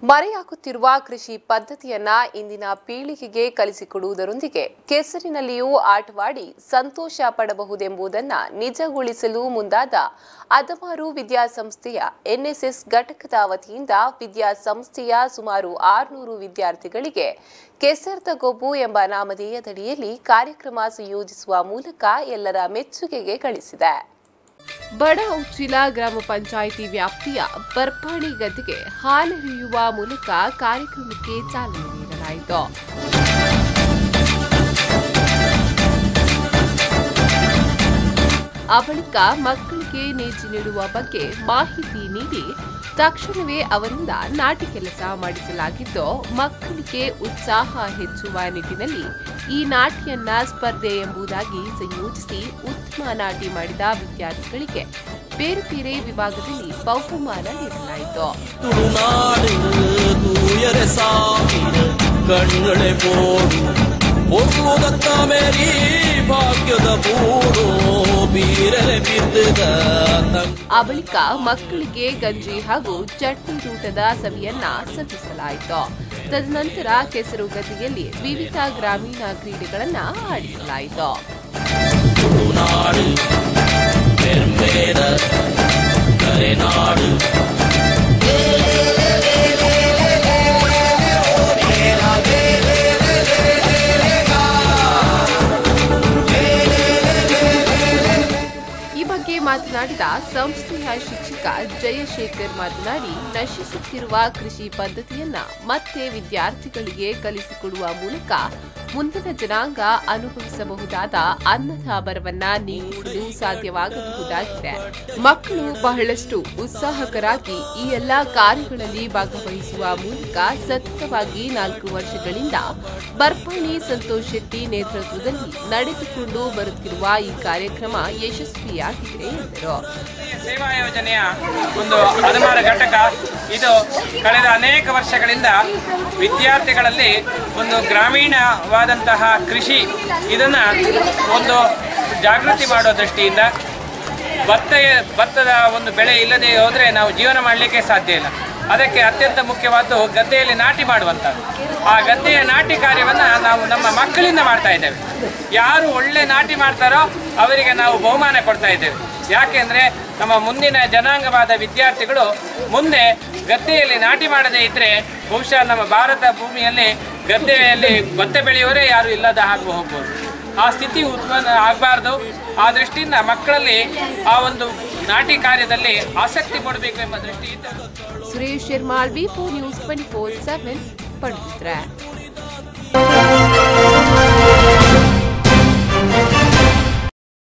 ಮರೆಯಾಗುತ್ತಿರುವ ಕೃಷಿ ಪದ್ಧತಿಯನ್ನ ಇಂದಿನ ಪೀಳಿಗೆಗೆ ಕಲಿಸಿಕೊಡುವುದರೊಂದಿಗೆ ಕೆಸರಿನಲ್ಲಿಯೂ ಆಟವಾಡಿ ಸಂತೋಷ ಪಡಬಹುದೆಂಬುದನ್ನು ನಿಜಗೊಳಿಸಲು ಮುಂದಾದ ಅದಮಾರು ವಿದ್ಯಾಸಂಸ್ಥೆಯ ಎನ್ಎಸ್ಎಸ್ ಘಟಕದ ವತಿಯಿಂದ ವಿದ್ಯಾಸಂಸ್ಥೆಯ ಸುಮಾರು 600 ವಿದ್ಯಾರ್ಥಿಗಳಿಗೆ ಕೆಸರ್ದ ಗೊಬ್ಬು ಎಂಬ ನಾಮಧೇಯದಡಿಯಲ್ಲಿ ಕಾರ್ಯಕ್ರಮ ಸಂಯೋಜಿಸುವ ಮೂಲಕ ಎಲ್ಲರ ಮೆಚ್ಚುಗೆಗೆ ಗಳಿಸಿದೆ. ಬಡ ಉಚ್ಚಿಲ ಗ್ರಾಮ ಪಂಚಾಯಿತಿ ವ್ಯಾಪ್ತಿಯ ಬರ್ಪಾಣಿ ಗದ್ದೆಗೆ ಹಾಲೆರೆಯುವ ಮೂಲಕ ಕಾರ್ಯಕ್ರಮಕ್ಕೆ ಚಾಲನೆ ನೀಡಲಾಯಿತು. ಆ ಬಳಿಕ ಮಕ್ಕಳಿಗೆ ನೇಜಿ ನೀಡುವ ಬಗ್ಗೆ ಮಾಹಿತಿ ನೀಡಿ ತಕ್ಷಣವೇ ಅವರಿಂದ ನಾಟಿ ಕೆಲಸ ಮಾಡಿಸಲಾಗಿದ್ದು, ಮಕ್ಕಳಿಗೆ ಉತ್ಸಾಹ ಹೆಚ್ಚುವ ನಿಟ್ಟಿನಲ್ಲಿ ಈ ನಾಟಿಯನ್ನ ಸ್ಪರ್ಧೆ ಎಂಬುದಾಗಿ ಸಂಯೋಜಿಸಿ ಉತ್ತಮ ನಾಟಿ ಮಾಡಿದ ವಿದ್ಯಾರ್ಥಿಗಳಿಗೆ ಬೇರೆ ಬೇರೆ ವಿಭಾಗದಲ್ಲಿ ಬಹುಮಾನ ನೀಡಲಾಯಿತು. ಆ ಬಳಿಕ ಮಕ್ಕಳಿಗೆ ಗಂಜಿ ಹಾಗೂ ಚಟ್ನಿ ಊಟದ ಸವಿಯನ್ನ ಸವಿಸಲಾಯಿತು. ತದನಂತರ ಕೆಸರು ಗದ್ದೆಯಲ್ಲಿ ವಿವಿಧ ಗ್ರಾಮೀಣ ಕ್ರೀಡೆಗಳನ್ನ ಆಡಿಸಲಾಯಿತು. ಮಾತನಾಡಿದ ಸಂಸ್ಥೆಯ ಶಿಕ್ಷಕ ಜಯಶೇಖರ್ ಮಾತನಾಡಿ, ನಶಿಸುತ್ತಿರುವ ಕೃಷಿ ಪದ್ಧತಿಯನ್ನ ಮತ್ತೆ ವಿದ್ಯಾರ್ಥಿಗಳಿಗೆ ಕಲಿಸಿಕೊಡುವ ಮೂಲಕ ಮುಂದಿನ ಜನಾಂಗ ಅನುಭವಿಸಬಹುದಾದ ಅನ್ನದ ಬರವನ್ನ ನೀಗಿಸಲು ಸಾಧ್ಯವಾಗಬಹುದಾಗಿದೆ. ಮಕ್ಕಳು ಬಹಳಷ್ಟು ಉತ್ಸಾಹಕರಾಗಿ ಈ ಎಲ್ಲಾ ಕಾರ್ಯಗಳಲ್ಲಿ ಭಾಗವಹಿಸುವ ಮೂಲಕ ಸತತವಾಗಿ 4 ವರ್ಷಗಳಿಂದ ಬರ್ಪಾಣಿ ಸಂತೋಷ್ ಶೆಟ್ಟಿ ನೇತೃತ್ವದಲ್ಲಿ ನಡೆದುಕೊಂಡು ಬರುತ್ತಿರುವ ಈ ಕಾರ್ಯಕ್ರಮ ಯಶಸ್ವಿಯಾಗಿದೆ ಎಂದರು. ಸೇವಾ ಯೋಜನೆಯ ಒಂದು ಅದಮಾರ ಘಟಕ ಇದು ಕಳೆದ ಅನೇಕ ವರ್ಷಗಳಿಂದ ವಿದ್ಯಾರ್ಥಿಗಳಲ್ಲಿ ಒಂದು ಗ್ರಾಮೀಣವಾದಂತಹ ಕೃಷಿ ಇದನ್ನು ಒಂದು ಜಾಗೃತಿ ಮಾಡೋ ದೃಷ್ಟಿಯಿಂದ ಭತ್ತದ ಒಂದು ಬೆಳೆ ಇಲ್ಲದೆ ಹೋದರೆ ನಾವು ಜೀವನ ಮಾಡಲಿಕ್ಕೆ ಸಾಧ್ಯ ಇಲ್ಲ. ಅದಕ್ಕೆ ಅತ್ಯಂತ ಮುಖ್ಯವಾದ್ದು ಗದ್ದೆಯಲ್ಲಿ ನಾಟಿ ಮಾಡುವಂಥದ್ದು. ಆ ಗದ್ದೆಯ ನಾಟಿ ಕಾರ್ಯವನ್ನು ನಾವು ನಮ್ಮ ಮಕ್ಕಳಿಂದ ಮಾಡ್ತಾ ಇದ್ದೇವೆ. ಯಾರು ಒಳ್ಳೆ ನಾಟಿ ಮಾಡ್ತಾರೋ ಅವರಿಗೆ ನಾವು ಬಹುಮಾನ ಕೊಡ್ತಾ ಇದ್ದೇವೆ. ಯಾಕೆಂದರೆ ನಮ್ಮ ಮುಂದಿನ ಜನಾಂಗವಾದ ವಿದ್ಯಾರ್ಥಿಗಳು ಮುಂದೆ ಗದ್ದೆಯಲ್ಲಿ ನಾಟಿ ಮಾಡದೇ ಇದ್ದರೆ ಬಹುಶಃ ನಮ್ಮ ಭಾರತ ಭೂಮಿಯಲ್ಲಿ ಗದ್ದೆಯಲ್ಲಿ ಭತ್ತ ಬೆಳೆಯೋರೇ ಯಾರು ಇಲ್ಲದ ಹಾಗೆ ಹೋಗ್ಬೋದು. ಆ ಸ್ಥಿತಿ ಉತ್ಪನ್ನ ಆಗಬಾರ್ದು. ಆ ದೃಷ್ಟಿಯಿಂದ ಮಕ್ಕಳಲ್ಲಿ ಆ ಒಂದು ನಾಟಿ ಕಾರ್ಯದಲ್ಲಿ ಆಸಕ್ತಿ ಕೊಡಬೇಕು ಎಂಬ ದೃಷ್ಟಿಯಿಂದ ಸುರೇಶ್ ಶರ್ಮಾಳ್, V4 News 24/7 ಪಡುತ್ತಾರೆ.